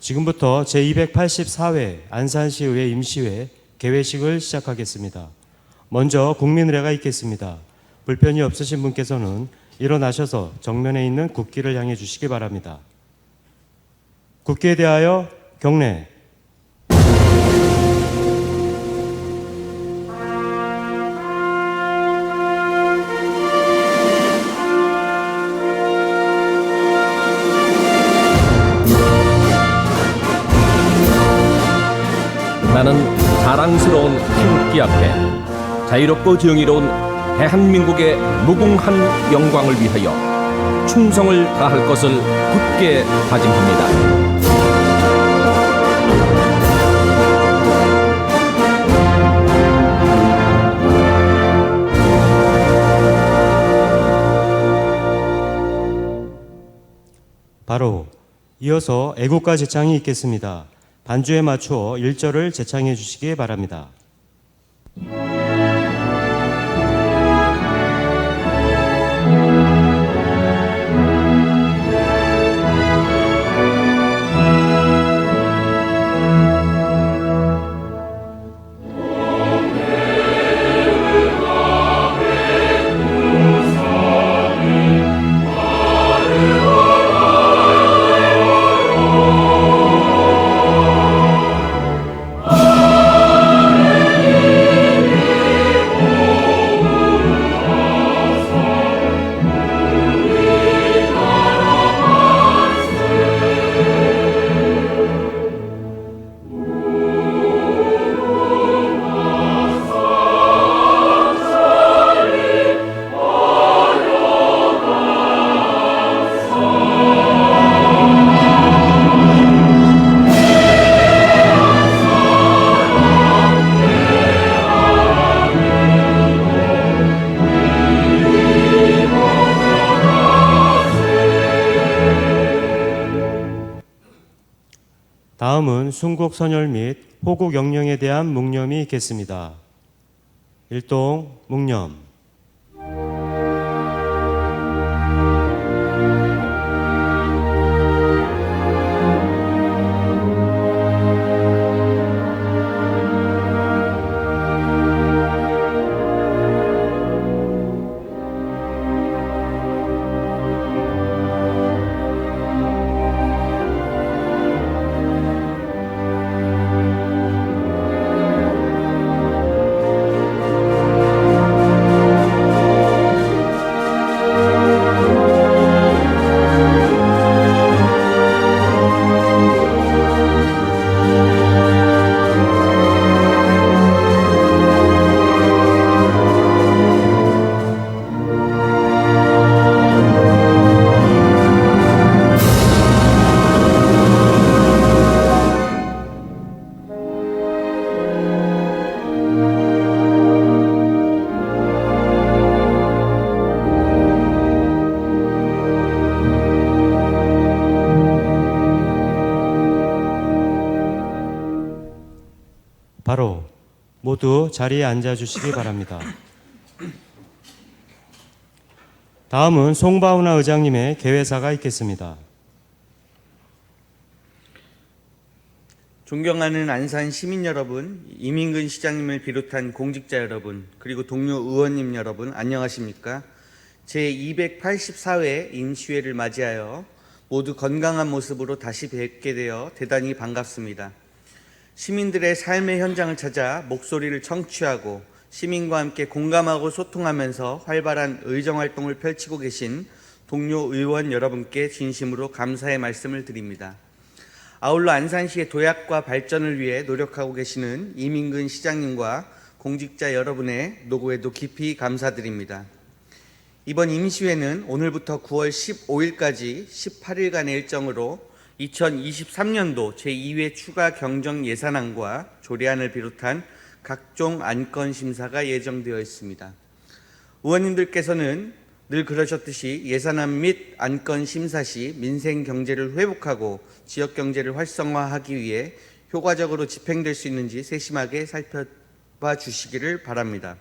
지금부터 제284회 안산시의회 임시회 개회식을 시작하겠습니다. 먼저 국민의례가 있겠습니다. 불편이 없으신 분께서는 일어나셔서 정면에 있는 국기를 향해 주시기 바랍니다. 국기에 대하여 경례. 나는 자랑스러운 태극기 앞에 자유롭고 정의로운 대한민국의 무궁한 영광을 위하여 충성을 다할 것을 굳게 다짐합니다. 바로 이어서 애국가 제창이 있겠습니다. 반주에 맞추어 1절을 제창해 주시기 바랍니다. 다음은 순국선열 및 호국영령에 대한 묵념이 있겠습니다. 일동 묵념. 바로 모두 자리에 앉아주시기 바랍니다. 다음은 송바우나 의장님의 개회사가 있겠습니다. 존경하는 안산 시민 여러분, 이민근 시장님을 비롯한 공직자 여러분, 그리고 동료 의원님 여러분, 안녕하십니까? 제284회 임시회를 맞이하여 모두 건강한 모습으로 다시 뵙게 되어 대단히 반갑습니다. 시민들의 삶의 현장을 찾아 목소리를 청취하고 시민과 함께 공감하고 소통하면서 활발한 의정활동을 펼치고 계신 동료 의원 여러분께 진심으로 감사의 말씀을 드립니다. 아울러 안산시의 도약과 발전을 위해 노력하고 계시는 이민근 시장님과 공직자 여러분의 노고에도 깊이 감사드립니다. 이번 임시회는 오늘부터 9월 15일까지 18일간의 일정으로 2023년도 제2회 추가 경정 예산안과 조례안을 비롯한 각종 안건 심사가 예정되어 있습니다. 의원님들께서는 늘 그러셨듯이 예산안 및 안건 심사 시 민생 경제를 회복하고 지역 경제를 활성화하기 위해 효과적으로 집행될 수 있는지 세심하게 살펴봐 주시기를 바랍니다.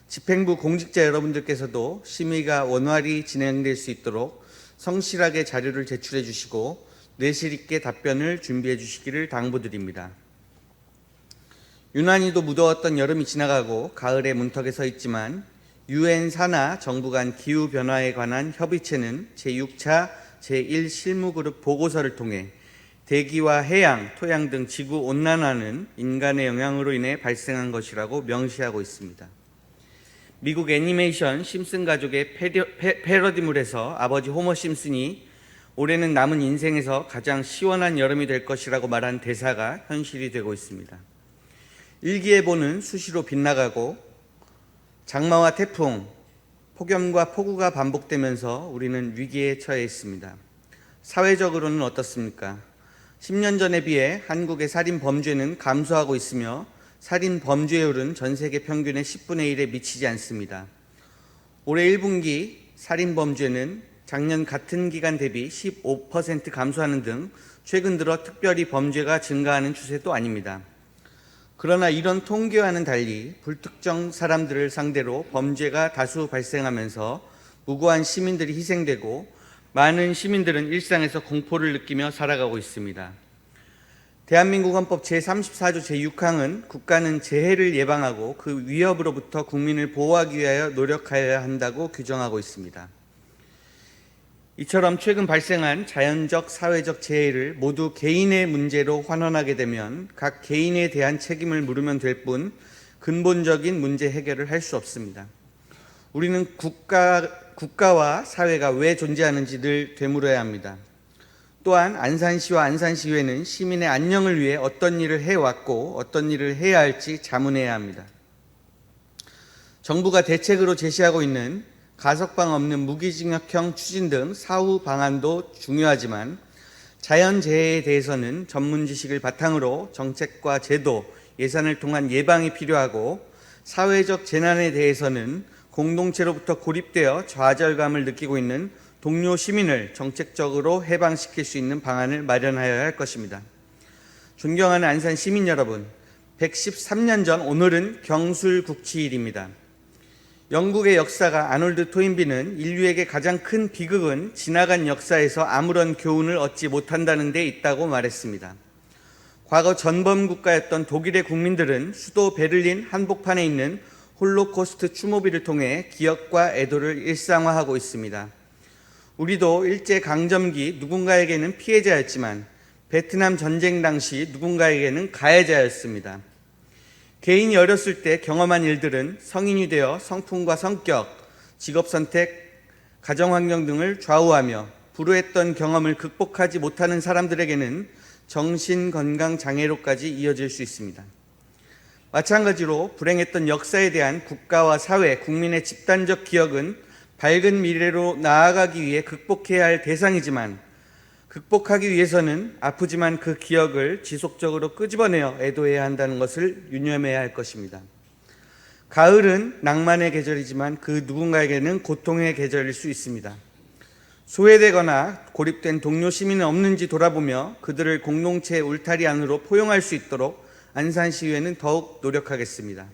집행부 공직자 여러분들께서도 심의가 원활히 진행될 수 있도록 성실하게 자료를 제출해 주시고 내실 있게 답변을 준비해 주시기를 당부드립니다. 유난히도 무더웠던 여름이 지나가고 가을의 문턱에 서 있지만 유엔 산하 정부 간 기후 변화에 관한 협의체는 제6차 제1실무그룹 보고서를 통해 대기와 해양, 토양 등 지구 온난화는 인간의 영향으로 인해 발생한 것이라고 명시하고 있습니다. 미국 애니메이션 심슨 가족의 패러디물에서 아버지 호머 심슨이 올해는 남은 인생에서 가장 시원한 여름이 될 것이라고 말한 대사가 현실이 되고 있습니다. 일기예보는 수시로 빗나가고 장마와 태풍, 폭염과 폭우가 반복되면서 우리는 위기에 처해 있습니다. 사회적으로는 어떻습니까? 10년 전에 비해 한국의 살인 범죄는 감소하고 있으며 살인 범죄율은 전 세계 평균의 10분의 1에 미치지 않습니다. 올해 1분기 살인 범죄는 작년 같은 기간 대비 15% 감소하는 등 최근 들어 특별히 범죄가 증가하는 추세도 아닙니다. 그러나 이런 통계와는 달리 불특정 사람들을 상대로 범죄가 다수 발생하면서 무고한 시민들이 희생되고 많은 시민들은 일상에서 공포를 느끼며 살아가고 있습니다. 대한민국 헌법 제34조 제6항은 국가는 재해를 예방하고 그 위협으로부터 국민을 보호하기 위하여 노력하여야 한다고 규정하고 있습니다. 이처럼 최근 발생한 자연적, 사회적 재해를 모두 개인의 문제로 환원하게 되면 각 개인에 대한 책임을 물으면 될 뿐 근본적인 문제 해결을 할 수 없습니다. 우리는 국가와 사회가 왜 존재하는지 늘 되물어야 합니다. 또한 안산시와 안산시의회는 시민의 안녕을 위해 어떤 일을 해왔고 어떤 일을 해야 할지 자문해야 합니다. 정부가 대책으로 제시하고 있는 가석방 없는 무기징역형 추진 등 사후 방안도 중요하지만 자연재해에 대해서는 전문 지식을 바탕으로 정책과 제도, 예산을 통한 예방이 필요하고 사회적 재난에 대해서는 공동체로부터 고립되어 좌절감을 느끼고 있는 동료 시민을 정책적으로 해방시킬 수 있는 방안을 마련하여야 할 것입니다. 존경하는 안산 시민 여러분, 113년 전 오늘은 경술국치일입니다. 영국의 역사가 아놀드 토인비는 인류에게 가장 큰 비극은 지나간 역사에서 아무런 교훈을 얻지 못한다는 데 있다고 말했습니다. 과거 전범 국가였던 독일의 국민들은 수도 베를린 한복판에 있는 홀로코스트 추모비를 통해 기억과 애도를 일상화하고 있습니다. 우리도 일제강점기 누군가에게는 피해자였지만 베트남 전쟁 당시 누군가에게는 가해자였습니다. 개인이 어렸을 때 경험한 일들은 성인이 되어 성품과 성격, 직업선택, 가정환경 등을 좌우하며 불우했던 경험을 극복하지 못하는 사람들에게는 정신건강장애로까지 이어질 수 있습니다. 마찬가지로 불행했던 역사에 대한 국가와 사회, 국민의 집단적 기억은 밝은 미래로 나아가기 위해 극복해야 할 대상이지만 극복하기 위해서는 아프지만 그 기억을 지속적으로 끄집어내어 애도해야 한다는 것을 유념해야 할 것입니다. 가을은 낭만의 계절이지만 그 누군가에게는 고통의 계절일 수 있습니다. 소외되거나 고립된 동료 시민은 없는지 돌아보며 그들을 공동체의 울타리 안으로 포용할 수 있도록 안산시의회는 더욱 노력하겠습니다.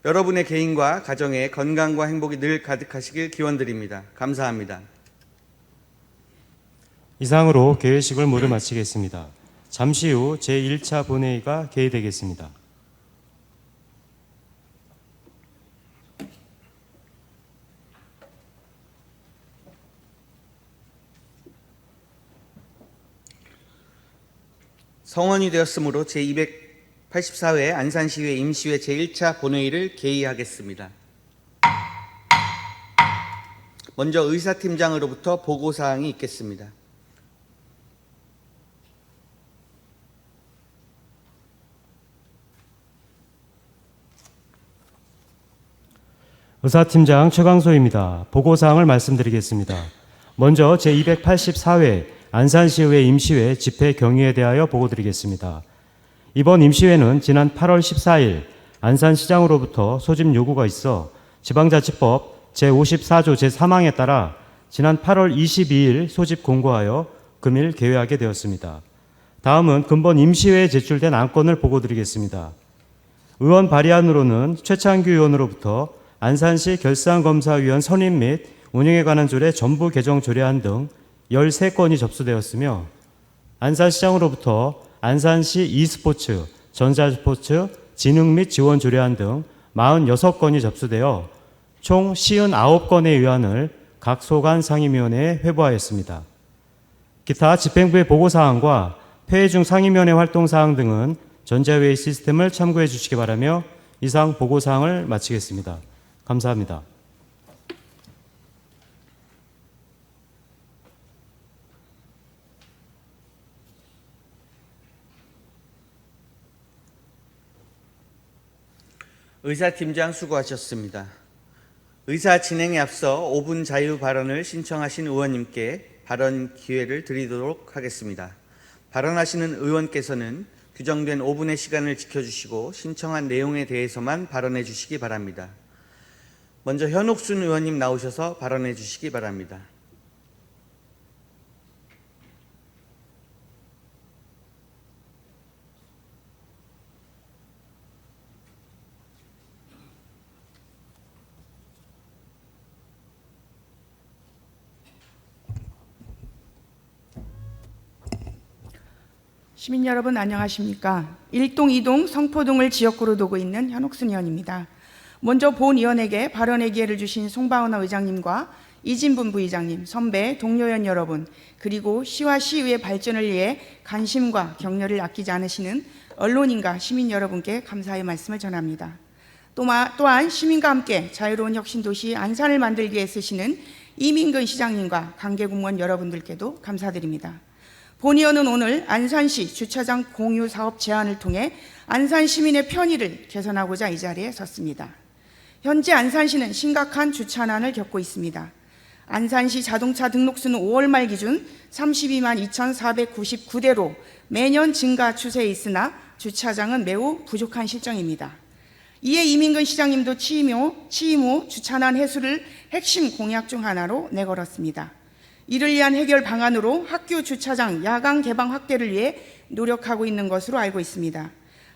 여러분의 개인과 가정의 건강과 행복이 늘 가득하시길 기원드립니다. 감사합니다. 이상으로 개회식을 모두 마치겠습니다. 잠시 후 제1차 본회의가 개의되겠습니다. 성원이 되었으므로 제284회 안산시의회 임시회 제1차 본회의를 개의하겠습니다. 먼저 의사팀장으로부터 보고사항이 있겠습니다. 의사팀장 최강소입니다. 보고사항을 말씀드리겠습니다. 먼저 제284회 안산시의회 임시회 집회 경위에 대하여 보고드리겠습니다. 이번 임시회는 지난 8월 14일 안산시장으로부터 소집 요구가 있어 지방자치법 제54조 제3항에 따라 지난 8월 22일 소집 공고하여 금일 개회하게 되었습니다. 다음은 근본 임시회에 제출된 안건을 보고드리겠습니다. 의원 발의안으로는 최창규 의원으로부터 안산시 결산검사위원 선임 및 운영에 관한 조례 전부 개정 조례안 등 13건이 접수되었으며 안산시장으로부터 안산시 e스포츠, 전자스포츠, 진흥 및 지원 조례안 등 46건이 접수되어 총 59건의 의안을 각 소관 상임위원회에 회부하였습니다. 기타 집행부의 보고사항과 폐회 중 상임위원회 활동사항 등은 전자회의 시스템을 참고해 주시기 바라며 이상 보고사항을 마치겠습니다. 감사합니다. 의사팀장 수고하셨습니다. 의사 진행에 앞서 5분 자유 발언을 신청하신 의원님께 발언 기회를 드리도록 하겠습니다. 발언하시는 의원께서는 규정된 5분의 시간을 지켜주시고 신청한 내용에 대해서만 발언해 주시기 바랍니다. 먼저 현옥순 의원님 나오셔서 발언해 주시기 바랍니다. 시민 여러분 안녕하십니까? 1동, 2동, 성포동을 지역구로 두고 있는 현옥순 의원입니다. 먼저 본 의원에게 발언의 기회를 주신 송방훈 의장님과 이진분 부의장님, 선배, 동료의원 여러분, 그리고 시와 시의회 발전을 위해 관심과 격려를 아끼지 않으시는 언론인과 시민 여러분께 감사의 말씀을 전합니다. 또한 시민과 함께 자유로운 혁신도시 안산을 만들기 위해 쓰시는 이민근 시장님과 관계공무원 여러분들께도 감사드립니다. 본 의원은 오늘 안산시 주차장 공유 사업 제안을 통해 안산 시민의 편의를 개선하고자 이 자리에 섰습니다. 현재 안산시는 심각한 주차난을 겪고 있습니다. 안산시 자동차 등록수는 5월 말 기준 32만 2,499대로 매년 증가 추세에 있으나 주차장은 매우 부족한 실정입니다. 이에 이민근 시장님도 취임 후 주차난 해소를 핵심 공약 중 하나로 내걸었습니다. 이를 위한 해결 방안으로 학교 주차장 야간 개방 확대를 위해 노력하고 있는 것으로 알고 있습니다.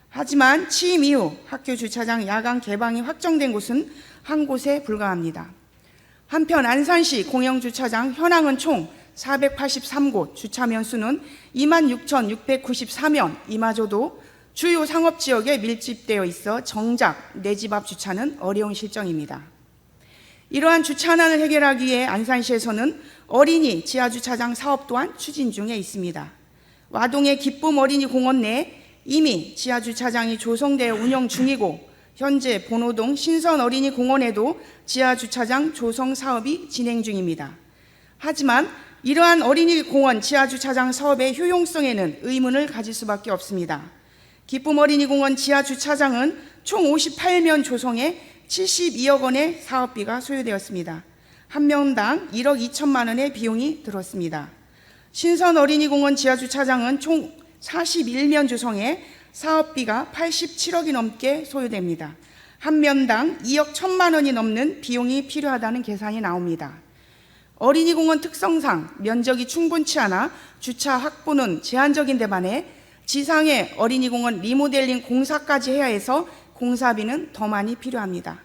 하지만 취임 이후 학교 주차장 야간 개방이 확정된 곳은 한 곳에 불과합니다. 한편 안산시 공영주차장 현황은 총 483곳, 주차면 수는 26,694면, 이마저도 주요 상업지역에 밀집되어 있어 정작 내 집 앞 주차는 어려운 실정입니다. 이러한 주차난을 해결하기 위해 안산시에서는 어린이 지하주차장 사업 또한 추진 중에 있습니다. 와동의 기쁨 어린이 공원 내에 이미 지하주차장이 조성되어 운영 중이고 현재 본호동 신선 어린이 공원에도 지하주차장 조성 사업이 진행 중입니다. 하지만 이러한 어린이 공원 지하주차장 사업의 효용성에는 의문을 가질 수밖에 없습니다. 기쁨 어린이 공원 지하주차장은 총 58면 조성에 72억 원의 사업비가 소요되었습니다. 한 명당 1억 2천만 원의 비용이 들었습니다. 신선 어린이공원 지하주차장은 총 41면 조성에 사업비가 87억이 넘게 소요됩니다. 한 면당 2억 1천만 원이 넘는 비용이 필요하다는 계산이 나옵니다. 어린이공원 특성상 면적이 충분치 않아 주차 확보는 제한적인 데 반해 지상의 어린이공원 리모델링 공사까지 해야 해서 공사비는 더 많이 필요합니다.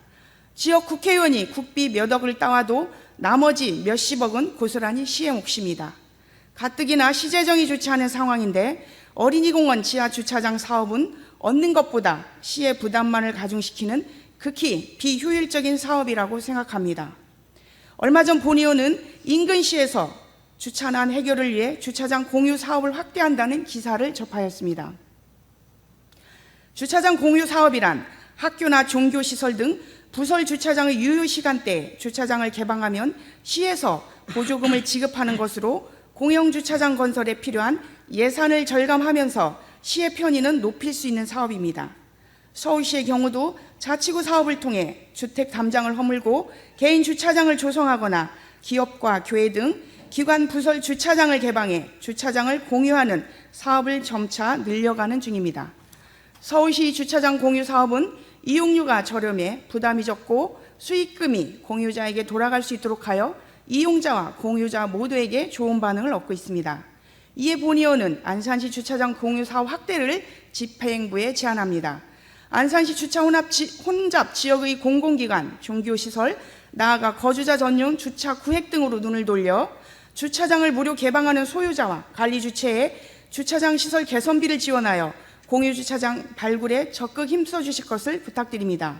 지역 국회의원이 국비 몇 억을 따와도 나머지 몇십억은 고스란히 시의 몫입니다. 가뜩이나 시재정이 좋지 않은 상황인데 어린이공원 지하주차장 사업은 얻는 것보다 시의 부담만을 가중시키는 극히 비효율적인 사업이라고 생각합니다. 얼마 전 본 의원은 인근시에서 주차난 해결을 위해 주차장 공유 사업을 확대한다는 기사를 접하였습니다. 주차장 공유 사업이란 학교나 종교시설 등 부설 주차장의 유효 시간대에 주차장을 개방하면 시에서 보조금을 지급하는 것으로 공영주차장 건설에 필요한 예산을 절감하면서 시의 편의는 높일 수 있는 사업입니다. 서울시의 경우도 자치구 사업을 통해 주택 담장을 허물고 개인 주차장을 조성하거나 기업과 교회 등 기관 부설 주차장을 개방해 주차장을 공유하는 사업을 점차 늘려가는 중입니다. 서울시 주차장 공유 사업은 이용료가 저렴해 부담이 적고 수익금이 공유자에게 돌아갈 수 있도록 하여 이용자와 공유자 모두에게 좋은 반응을 얻고 있습니다. 이에 본 의원은 안산시 주차장 공유 사업 확대를 집행부에 제안합니다. 안산시 주차 혼잡 지역의 공공기관, 종교시설, 나아가 거주자 전용 주차 구획 등으로 눈을 돌려 주차장을 무료 개방하는 소유자와 관리 주체에 주차장 시설 개선비를 지원하여 공유주차장 발굴에 적극 힘써 주실 것을 부탁드립니다.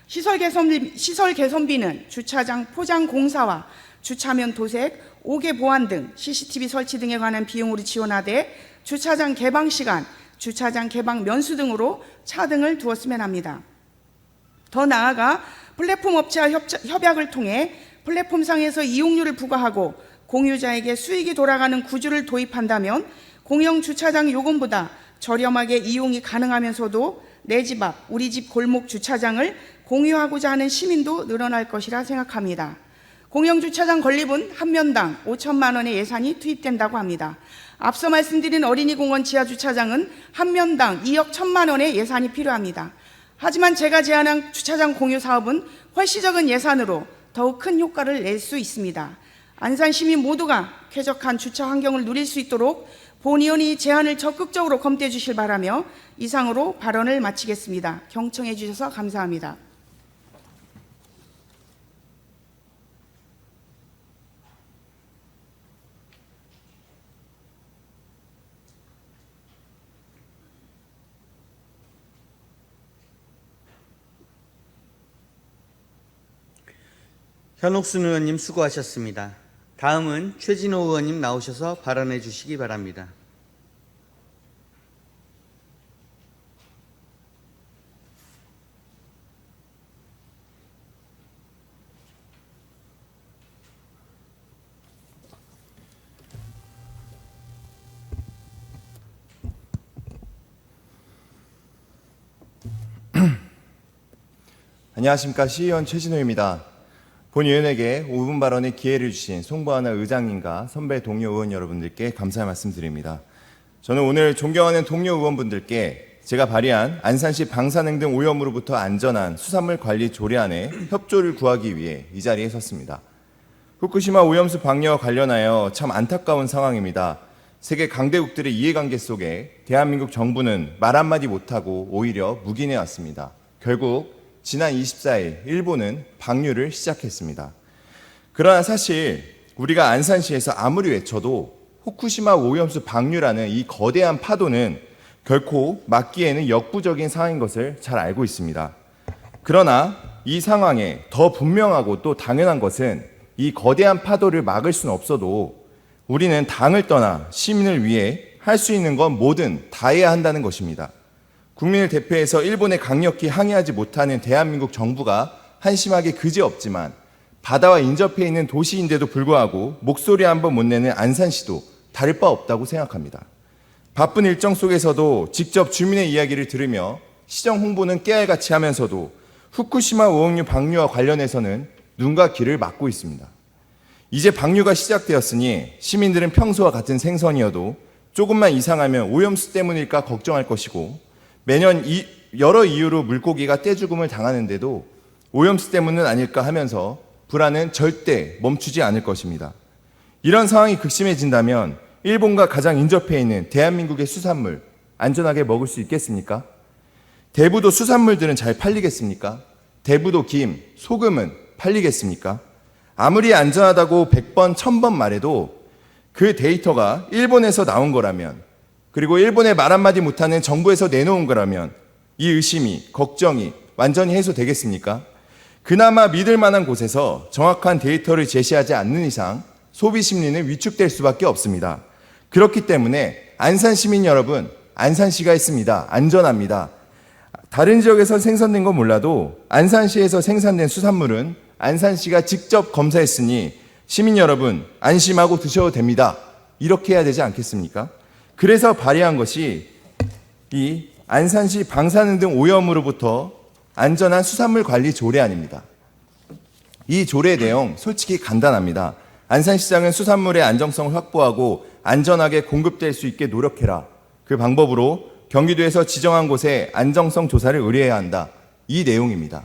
시설 개선비는 주차장 포장 공사와 주차면 도색, 5개 보안 등 CCTV 설치 등에 관한 비용으로 지원하되 주차장 개방 시간, 주차장 개방 면수 등으로 차등을 두었으면 합니다. 더 나아가 플랫폼 업체와 협약을 통해 플랫폼상에서 이용료를 부과하고 공유자에게 수익이 돌아가는 구조를 도입한다면 공영 주차장 요금보다 저렴하게 이용이 가능하면서도 내 집 앞, 우리 집 골목 주차장을 공유하고자 하는 시민도 늘어날 것이라 생각합니다. 공영주차장 건립은 한 면당 5천만 원의 예산이 투입된다고 합니다. 앞서 말씀드린 어린이공원 지하주차장은 한 면당 2억 1천만 원의 예산이 필요합니다. 하지만 제가 제안한 주차장 공유 사업은 훨씬 적은 예산으로 더욱 큰 효과를 낼 수 있습니다. 안산 시민 모두가 쾌적한 주차 환경을 누릴 수 있도록 본의원이 제안을 적극적으로 검토해 주실 바라며 이상으로 발언을 마치겠습니다. 경청해 주셔서 감사합니다. 현옥순 의원님 수고하셨습니다. 다음은 최진호 의원님 나오셔서 발언해 주시기 바랍니다. 안녕하십니까. 시의원 최진호입니다. 본의원에게 5분 발언의 기회를 주신 송보하나 의장님과 선배 동료 의원 여러분들께 감사의 말씀드립니다. 저는 오늘 존경하는 동료 의원분들께 제가 발의한 안산시 방사능 등 오염으로부터 안전한 수산물 관리 조례안에 협조를 구하기 위해 이 자리에 섰습니다. 후쿠시마 오염수 방류와 관련하여 참 안타까운 상황입니다. 세계 강대국들의 이해관계 속에 대한민국 정부는 말 한마디 못하고 오히려 묵인해 왔습니다. 결국 지난 24일 일본은 방류를 시작했습니다. 그러나 사실 우리가 안산시에서 아무리 외쳐도 후쿠시마 오염수 방류라는 이 거대한 파도는 결코 막기에는 역부족인 상황인 것을 잘 알고 있습니다. 그러나 이 상황에 더 분명하고 또 당연한 것은 이 거대한 파도를 막을 수는 없어도 우리는 당을 떠나 시민을 위해 할 수 있는 건 뭐든 다 해야 한다는 것입니다. 국민을 대표해서 일본에 강력히 항의하지 못하는 대한민국 정부가 한심하게 그지없지만 바다와 인접해 있는 도시인데도 불구하고 목소리 한번 못 내는 안산시도 다를 바 없다고 생각합니다. 바쁜 일정 속에서도 직접 주민의 이야기를 들으며 시정 홍보는 깨알같이 하면서도 후쿠시마 오염수 방류와 관련해서는 눈과 귀를 막고 있습니다. 이제 방류가 시작되었으니 시민들은 평소와 같은 생선이어도 조금만 이상하면 오염수 때문일까 걱정할 것이고 매년 여러 이유로 물고기가 떼죽음을 당하는데도 오염수 때문은 아닐까 하면서 불안은 절대 멈추지 않을 것입니다. 이런 상황이 극심해진다면 일본과 가장 인접해 있는 대한민국의 수산물 안전하게 먹을 수 있겠습니까? 대부도 수산물들은 잘 팔리겠습니까? 대부도 김, 소금은 팔리겠습니까? 아무리 안전하다고 100번, 1000번 말해도 그 데이터가 일본에서 나온 거라면 그리고 일본에 말 한마디 못하는 정부에서 내놓은 거라면 이 의심이, 걱정이 완전히 해소되겠습니까? 그나마 믿을 만한 곳에서 정확한 데이터를 제시하지 않는 이상 소비 심리는 위축될 수밖에 없습니다. 그렇기 때문에 안산 시민 여러분, 안산시가 있습니다. 안전합니다. 다른 지역에서 생산된 건 몰라도 안산시에서 생산된 수산물은 안산시가 직접 검사했으니 시민 여러분 안심하고 드셔도 됩니다. 이렇게 해야 되지 않겠습니까? 그래서 발의한 것이 이 안산시 방사능 등 오염으로부터 안전한 수산물 관리 조례안입니다. 이 조례 내용 솔직히 간단합니다. 안산시장은 수산물의 안정성을 확보하고 안전하게 공급될 수 있게 노력해라. 그 방법으로 경기도에서 지정한 곳에 안정성 조사를 의뢰해야 한다. 이 내용입니다.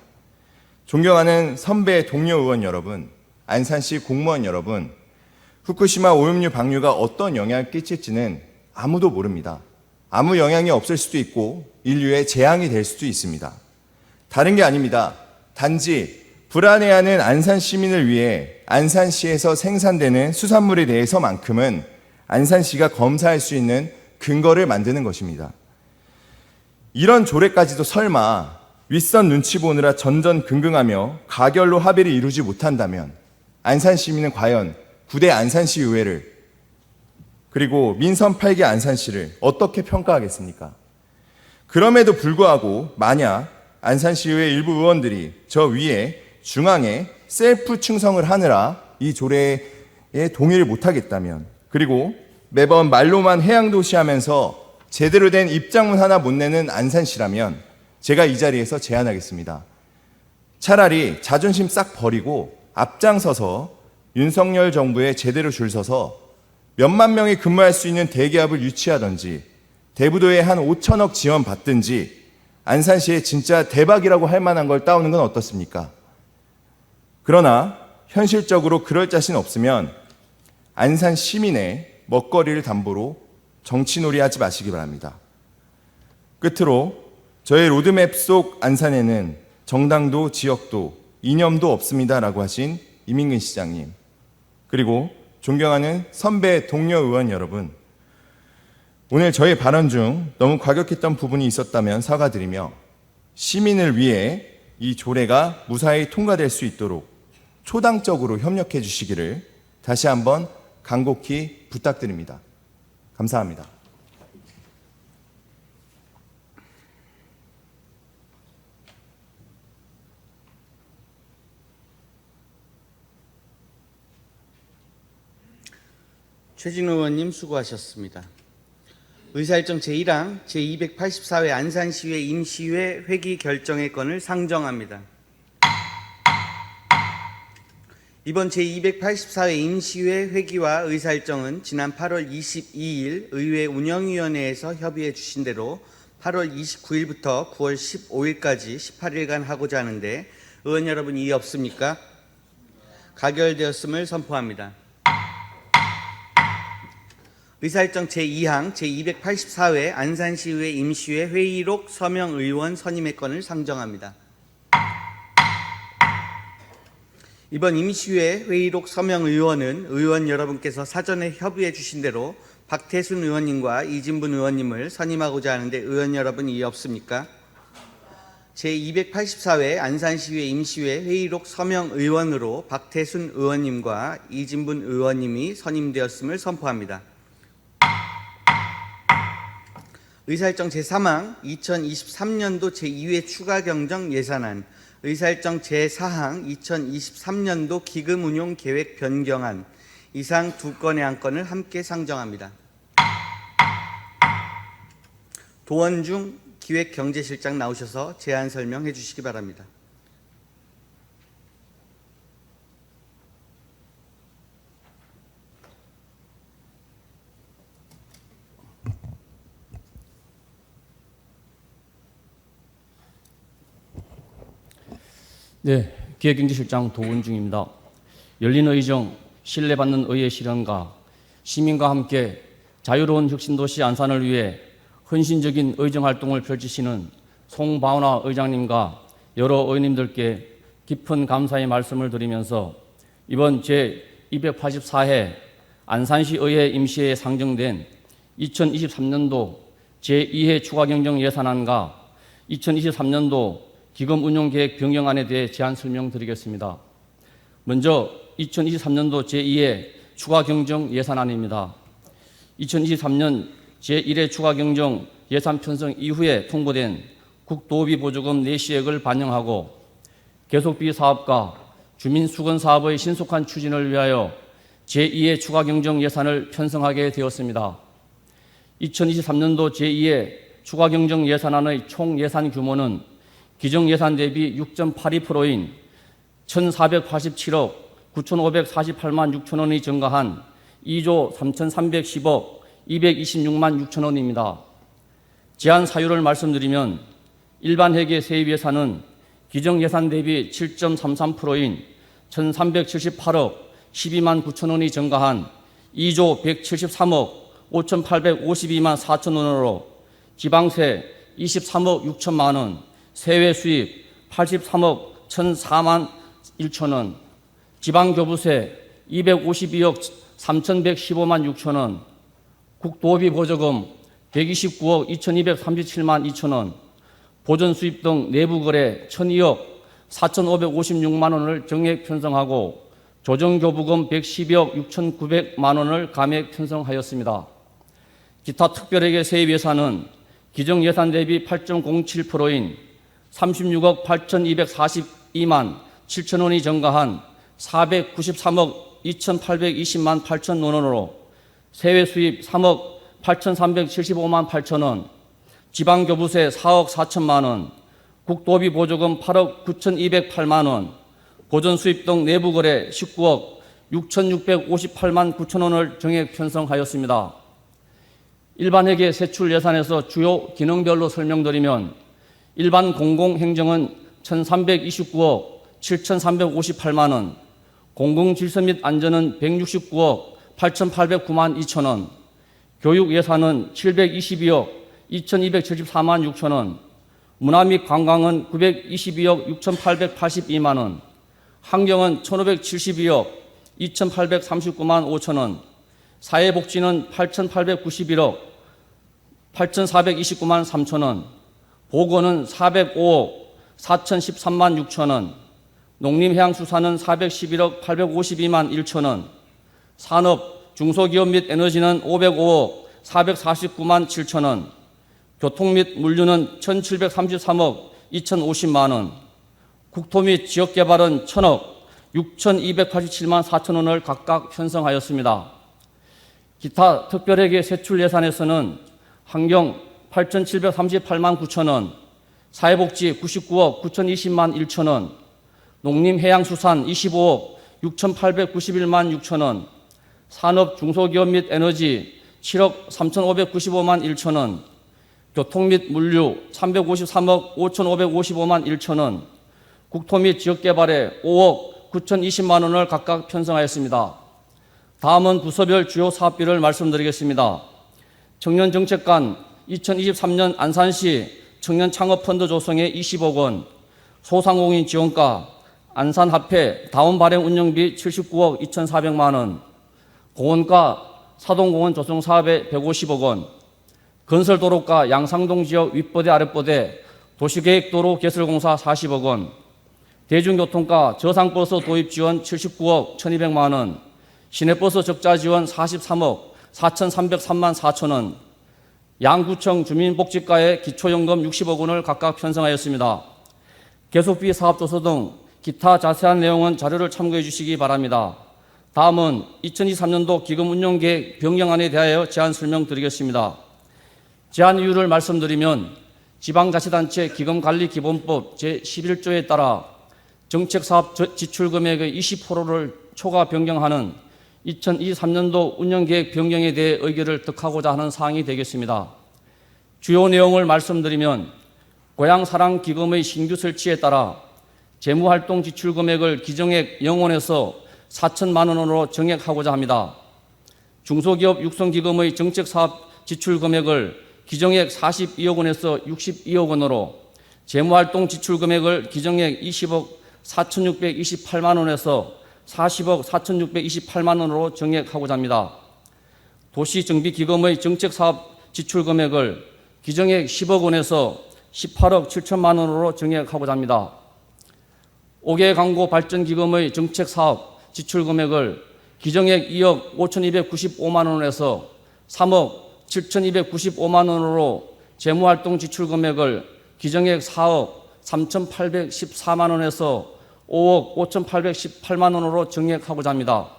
존경하는 선배 동료 의원 여러분, 안산시 공무원 여러분, 후쿠시마 오염수 방류가 어떤 영향을 끼칠지는 아무도 모릅니다. 아무 영향이 없을 수도 있고 인류의 재앙이 될 수도 있습니다. 다른 게 아닙니다. 단지 불안해하는 안산 시민을 위해 안산시에서 생산되는 수산물에 대해서만큼은 안산시가 검사할 수 있는 근거를 만드는 것입니다. 이런 조례까지도 설마 윗선 눈치 보느라 전전긍긍하며 가결로 합의를 이루지 못한다면 안산 시민은 과연 9대 안산시 의회를 그리고 민선 8개 안산시를 어떻게 평가하겠습니까? 그럼에도 불구하고 만약 안산시의회 일부 의원들이 저 위에 중앙에 셀프 충성을 하느라 이 조례에 동의를 못하겠다면, 그리고 매번 말로만 해양도시 하면서 제대로 된 입장문 하나 못 내는 안산시라면 제가 이 자리에서 제안하겠습니다. 차라리 자존심 싹 버리고 앞장서서 윤석열 정부에 제대로 줄 서서 몇만 명이 근무할 수 있는 대기업을 유치하든지 대부도에 한 5천억 지원 받든지 안산시에 진짜 대박이라고 할 만한 걸 따오는 건 어떻습니까? 그러나 현실적으로 그럴 자신 없으면 안산 시민의 먹거리를 담보로 정치놀이 하지 마시기 바랍니다. 끝으로 저의 로드맵 속 안산에는 정당도 지역도 이념도 없습니다라고 하신 이민근 시장님, 그리고 존경하는 선배 동료 의원 여러분, 오늘 저의 발언 중 너무 과격했던 부분이 있었다면 사과드리며 시민을 위해 이 조례가 무사히 통과될 수 있도록 초당적으로 협력해 주시기를 다시 한번 간곡히 부탁드립니다. 감사합니다. 최진우 의원님 수고하셨습니다. 의사일정 제1항 제284회 안산시의회 임시회 회기 결정의 건을 상정합니다. 이번 제284회 임시회 회기와 의사일정은 지난 8월 22일 의회 운영위원회에서 협의해 주신 대로 8월 29일부터 9월 15일까지 18일간 하고자 하는데 의원 여러분 이의 없습니까? 가결되었음을 선포합니다. 의사일정 제2항 제284회 안산시의회 임시회 회의록 서명 의원 선임의 건을 상정합니다. 이번 임시회 회의록 서명 의원은 의원 여러분께서 사전에 협의해 주신 대로 박태순 의원님과 이진분 의원님을 선임하고자 하는데 의원 여러분 이의 없습니까? 제284회 안산시의회 임시회 회의록 서명 의원으로 박태순 의원님과 이진분 의원님이 선임되었음을 선포합니다. 의사일정 제3항 2023년도 제2회 추가 경정 예산안, 의사일정 제4항 2023년도 기금 운용 계획 변경안, 이상 두 건의 안건을 함께 상정합니다. 도원중 기획경제실장 나오셔서 제안 설명해 주시기 바랍니다. 네, 기획경제실장 도원중입니다. 열린 의정, 신뢰받는 의회 실현과 시민과 함께 자유로운 혁신도시 안산을 위해 헌신적인 의정활동을 펼치시는 송바운화 의장님과 여러 의원님들께 깊은 감사의 말씀을 드리면서 이번 제284회 안산시 의회 임시회에 상정된 2023년도 제2회 추가경정 예산안과 2023년도 기금 운용 계획 변경안에 대해 제안 설명드리겠습니다. 먼저 2023년도 제2회 추가 경정 예산안입니다. 2023년 제1회 추가 경정 예산 편성 이후에 통보된 국도비 보조금 내시액을 반영하고 계속비 사업과 주민수건 사업의 신속한 추진을 위하여 제2회 추가 경정 예산을 편성하게 되었습니다. 2023년도 제2회 추가 경정 예산안의 총 예산 규모는 기정 예산 대비 6.82%인 1,487억 9,548만 6천 원이 증가한 2조 3,310억 226만 6천 원입니다. 제안 사유를 말씀드리면 일반 회계 세입 예산은 기정 예산 대비 7.33%인 1,378억 12만 9천 원이 증가한 2조 173억 5,852만 4천 원으로 지방세 23억 6천만 원, 세외 수입 83억 1,004만 1천 원, 지방교부세 252억 3,115만 6천 원, 국도비 보조금 129억 2237만 2천원, 보전 수입 등 내부 거래 1002억 4,556만 원을 정액 편성하고 조정교부금 112억 6,900만 원을 감액 편성하였습니다. 기타 특별회계 세입 예산은 기정 예산 대비 8.07%인 36억 8,242만 7천 원이 증가한 493억 2,820만 8천 원으로 세외 수입 3억 8,375만 8천 원, 지방교부세 4억 4천만 원, 국도비 보조금 8억 9,208만 원, 보전 수입 등 내부 거래 19억 6,658만 9천 원을 정액 편성하였습니다. 일반 회계 세출 예산에서 주요 기능별로 설명드리면 일반 공공행정은 1,329억 7,358만 원, 공공질서 및 안전은 169억 8,809만 2천 원, 교육 예산은 722억 2,274만 6천 원, 문화 및 관광은 922억 6,882만 원, 환경은 1,572억 2,839만 5천 원, 사회복지는 8,891억 8,429만 3천 원, 보건은 405억 4,013만 6천 원, 농림해양수산은 411억 852만 1천 원, 산업, 중소기업 및 에너지는 505억 449만 7천 원, 교통 및 물류는 1,733억 2,050만 원, 국토 및 지역개발은 1,000억 6,287만 4천 원을 각각 편성하였습니다. 기타 특별회계 세출 예산에서는 환경 8,738만 9천 원, 사회복지 99억 9,020만 1천 원, 농림해양수산 25억 6,891만 6천 원, 산업 중소기업 및 에너지 7억 3,595만 1천 원, 교통 및 물류 353억 5,555만 1천 원, 국토 및 지역개발에 5억 9,020만 원을 각각 편성하였습니다. 다음은 부서별 주요 사업비를 말씀드리겠습니다. 청년정책관 2023년 안산시 청년창업펀드 조성에 20억 원, 소상공인 지원과 안산합회 다운 발행 운영비 79억 2,400만 원, 공원과 사동공원 조성 사업에 150억 원, 건설도로과 양상동 지역 윗보대 아랫보대 도시계획도로 개설공사 40억 원, 대중교통과 저상버스 도입 지원 79억 1,200만 원, 시내버스 적자 지원 43억 4,303만 4천 원, 양구청 주민복지과에 기초연금 60억 원을 각각 편성하였습니다. 계속비 사업조서 등 기타 자세한 내용은 자료를 참고해 주시기 바랍니다. 다음은 2023년도 기금 운용계획 변경안에 대하여 제안 설명드리겠습니다. 제안 이유를 말씀드리면 지방자치단체 기금관리기본법 제11조에 따라 정책사업 지출금액의 20%를 초과 변경하는 2023년도 운영계획 변경에 대해 의결을 득하고자 하는 사항이 되겠습니다. 주요 내용을 말씀드리면 고향사랑기금의 신규 설치에 따라 재무활동 지출금액을 기정액 0원에서 4천만 원으로 정액하고자 합니다. 중소기업 육성기금의 정책사업 지출금액을 기정액 42억 원에서 62억 원으로, 재무활동 지출금액을 기정액 20억 4,628만 원에서 40억 4,628만 원으로 정액하고자 합니다. 도시정비기금의 정책사업 지출금액을 기정액 10억 원에서 18억 7천만 원으로 정액하고자 합니다. 5개 광고 발전기금의 정책사업 지출금액을 기정액 2억 5,295만 원에서 3억 7,295만 원으로, 재무활동 지출금액을 기정액 4억 3,814만 원에서 5억 5,818만 원으로 정액하고자 합니다.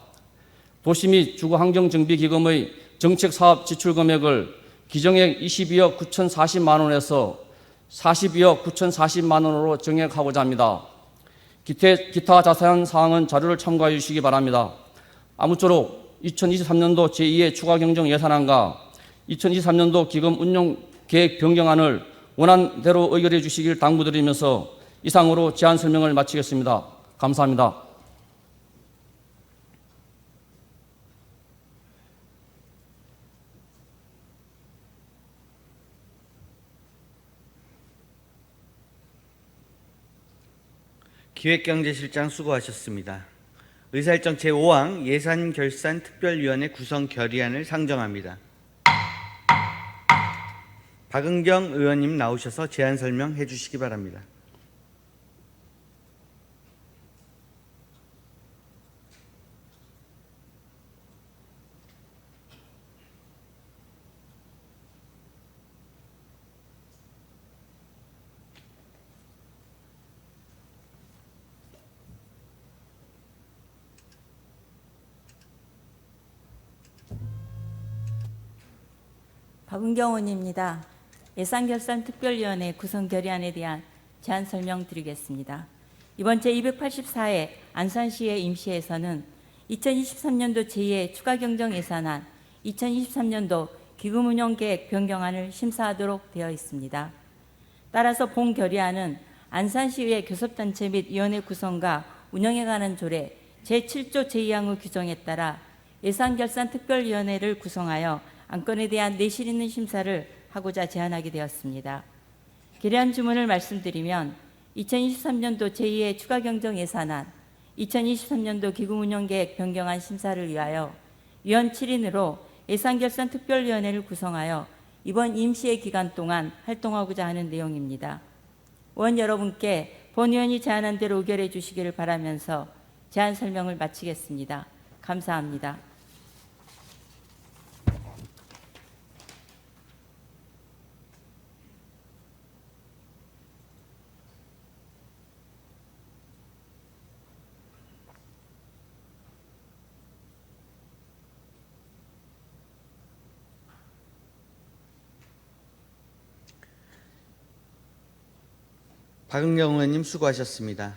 도시 및 주거환경정비기금의 정책사업 지출금액을 기정액 22억 9,040만 원에서 42억 9,040만 원으로 정액하고자 합니다. 기타 자세한 사항은 자료를 참고해 주시기 바랍니다. 아무쪼록 2023년도 제2의 추가경정 예산안과 2023년도 기금 운용 계획 변경안을 원안대로 의결해 주시길 당부드리면서 이상으로 제안 설명을 마치겠습니다. 감사합니다. 기획경제실장 수고하셨습니다. 의사일정 제5항 예산결산특별위원회 구성 결의안을 상정합니다. 박은경 의원님 나오셔서 제안 설명해 주시기 바랍니다. 박은경 의원입니다. 예산결산특별위원회 구성 결의안에 대한 제안 설명드리겠습니다. 이번 제284회 안산시의 임시에서는 2023년도 제2회 추가경정예산안, 2023년도 기금운용계획 변경안을 심사하도록 되어 있습니다. 따라서 본 결의안은 안산시의회 교섭단체 및 위원회 구성과 운영에 관한 조례 제7조 제2항의 규정에 따라 예산결산특별위원회를 구성하여 안건에 대한 내실 있는 심사를 하고자 제안하게 되었습니다. 결의안 주문을 말씀드리면 2023년도 제2회 추가경정예산안, 2023년도 기금운용계획 변경안 심사를 위하여 위원 7인으로 예산결산특별위원회를 구성하여 이번 임시의 기간 동안 활동하고자 하는 내용입니다. 의원 여러분께 본 의원이 제안한 대로 의결해 주시기를 바라면서 제안 설명을 마치겠습니다. 감사합니다. 박은경 의원님 수고하셨습니다.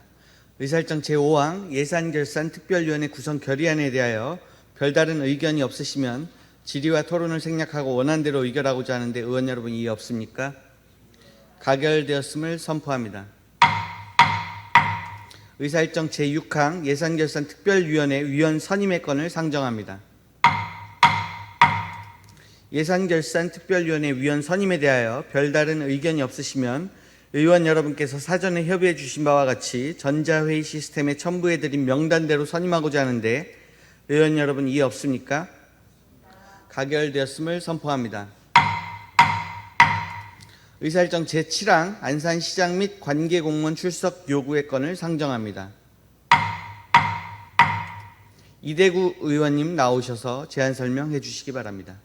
의사일정 제5항 예산결산특별위원회 구성 결의안에 대하여 별다른 의견이 없으시면 질의와 토론을 생략하고 원안대로 의결하고자 하는데 의원 여러분 이의 없습니까? 가결되었음을 선포합니다. 의사일정 제6항 예산결산특별위원회 위원 선임의 건을 상정합니다. 예산결산특별위원회 위원 선임에 대하여 별다른 의견이 없으시면 의원 여러분께서 사전에 협의해 주신 바와 같이 전자회의 시스템에 첨부해드린 명단대로 선임하고자 하는데 의원 여러분 이해 없습니까? 가결되었음을 선포합니다. 의사일정 제7항 안산시장 및 관계공무원 출석 요구의 건을 상정합니다. 이대구 의원님 나오셔서 제안 설명해 주시기 바랍니다.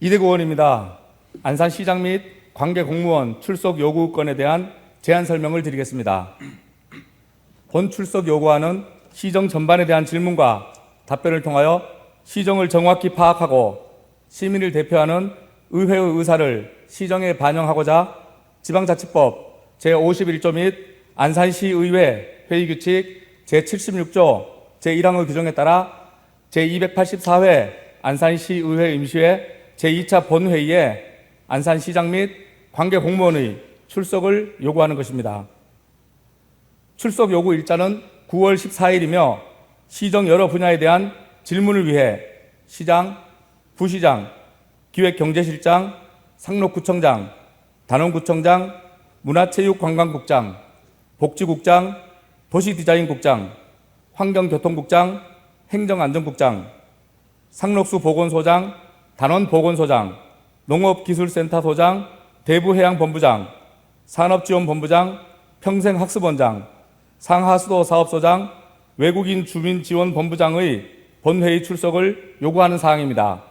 이대구 의원입니다. 안산시장 및 관계공무원 출석 요구 건에 대한 제안 설명을 드리겠습니다. 본 출석 요구안은 시정 전반에 대한 질문과 답변을 통하여 시정을 정확히 파악하고 시민을 대표하는 의회의 의사를 시정에 반영하고자 지방자치법 제51조 및 안산시의회 회의규칙 제76조 제1항의 규정에 따라 제284회 안산시의회 임시회 제2차 본회의에 안산시장 및 관계공무원의 출석을 요구하는 것입니다. 출석 요구 일자는 9월 14일이며 시정 여러 분야에 대한 질문을 위해 시장, 부시장, 기획경제실장, 상록구청장, 단원구청장, 문화체육관광국장, 복지국장, 도시디자인국장, 환경교통국장, 행정안전국장, 상록수 보건소장, 단원보건소장, 농업기술센터소장, 대부해양본부장, 산업지원본부장, 평생학습원장, 상하수도사업소장, 외국인 주민지원본부장의 본회의 출석을 요구하는 사항입니다.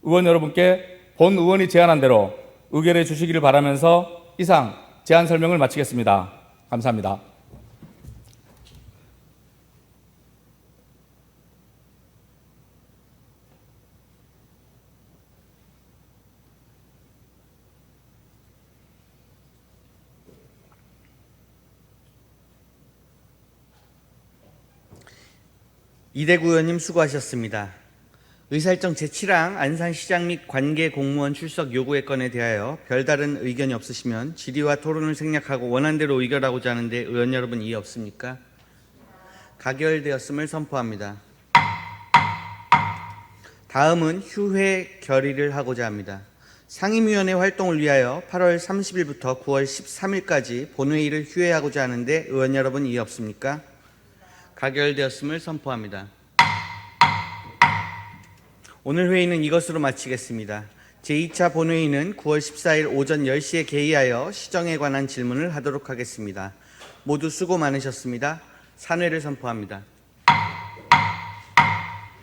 의원 여러분께 본 의원이 제안한 대로 의결해 주시기를 바라면서 이상 제안 설명을 마치겠습니다. 감사합니다. 이대구 의원님 수고하셨습니다. 의사일정 제7항 안산시장 및 관계공무원 출석 요구의 건에 대하여 별다른 의견이 없으시면 질의와 토론을 생략하고 원안대로 의결하고자 하는데 의원 여러분 이해 없습니까? 가결되었음을 선포합니다. 다음은 휴회 결의를 하고자 합니다. 상임위원회 활동을 위하여 8월 30일부터 9월 13일까지 본회의를 휴회하고자 하는데 의원 여러분 이의 없습니까? 가결되었음을 선포합니다. 오늘 회의는 이것으로 마치겠습니다. 제2차 본회의는 9월 14일 오전 10시에 개의하여 시정에 관한 질문을 하도록 하겠습니다. 모두 수고 많으셨습니다. 산회를 선포합니다.